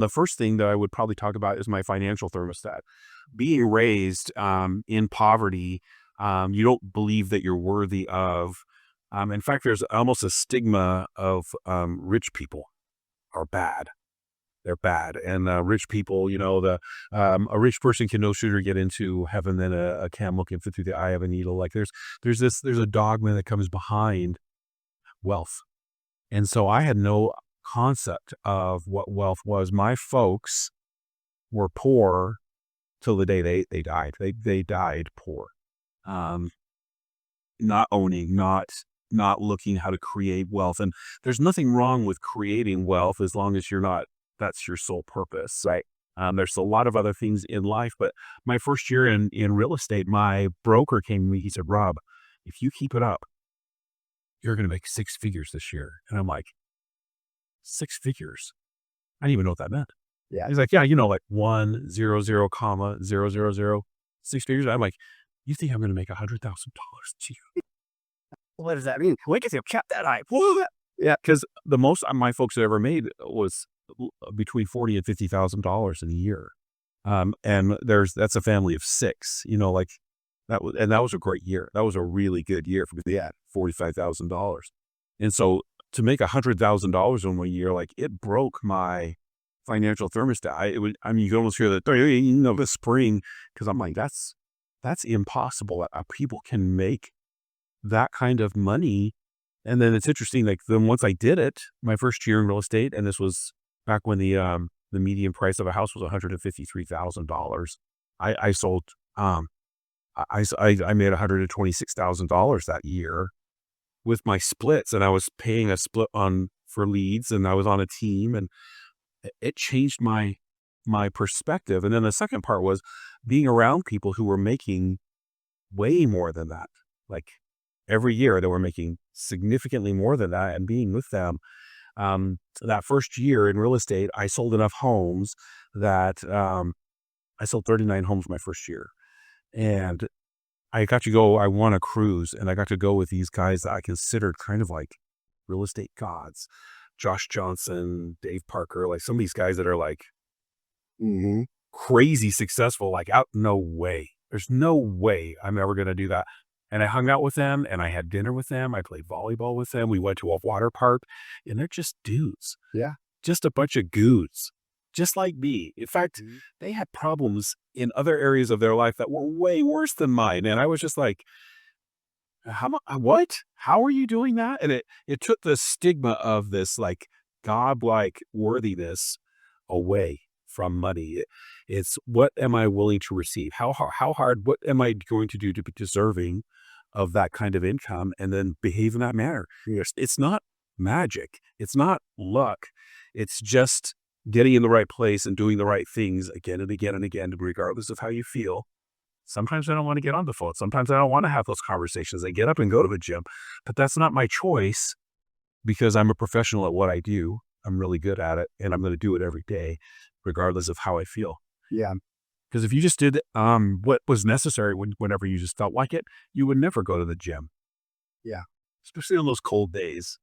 The first thing that I would probably talk about is my financial thermostat. Being raised in poverty, you don't believe that you're worthy of. In fact, there's almost a stigma of rich people are bad. They're bad, and rich people, a rich person can no sooner get into heaven than a camel can fit through the eye of a needle. Like there's a dogma that comes behind wealth, and so I had no concept of what wealth was. My folks were poor till the day they died. They died poor. Um, Not owning, not looking how to create wealth. And there's nothing wrong with creating wealth as long as you're not that's your sole purpose. Right. There's a lot of other things in life, but my first year in real estate, my broker came to me. He said, "Rob, if you keep it up, you're going to make six figures this year." And I'm like, six figures? I didn't even know what that meant. Yeah. He's like, "Yeah, like 100, comma 000, six figures." I'm like, "You think I'm going to make $100,000 this year?" What does that mean? Wait till you cap that high. Whoa. Yeah, because the most my folks had ever made was between $40 and $50,000 in a year. And that's a family of six. Like that was a great year. That was a really good year for me. Yeah. $45,000, and so to make $100,000 in 1 year, like it broke my financial thermostat. You can almost hear the spring because I'm like that's impossible. People can make that kind of money. And then it's interesting, like then once I did it, my first year in real estate, and this was back when the median price of a house was $153,000. I sold I made $126,000 that year with my splits, and I was paying a split on for leads, and I was on a team, and it changed my perspective. And then the second part was being around people who were making way more than that. Like every year they were making significantly more than that, and being with them. That first year in real estate, I sold enough homes that I sold 39 homes my first year. And I won a cruise, and I got to go with these guys that I considered kind of like real estate gods. Josh Johnson, Dave Parker, like some of these guys that are like Mm-hmm. crazy successful, like out, no way. There's no way I'm ever going to do that. And I hung out with them, and I had dinner with them. I played volleyball with them. We went to a water park, and they're just dudes, Yeah. just a bunch of goons, just like me. In fact, Mhm. they had problems in other areas of their life that were way worse than mine. And I was just like, what? How are you doing that? And it took the stigma of this like godlike worthiness away from money. It's what am I willing to receive? How hard, what am I going to do to be deserving of that kind of income, and then behave in that manner? Yes. It's not magic. It's not luck. It's just getting in the right place and doing the right things again and again and again, regardless of how you feel. Sometimes I don't want to get on the phone. Sometimes I don't want to have those conversations. I get up and go to the gym, but that's not my choice because I'm a professional at what I do. I'm really good at it, and I'm going to do it every day, regardless of how I feel. Yeah. Because if you just did what was necessary whenever you just felt like it, you would never go to the gym, Yeah. especially on those cold days.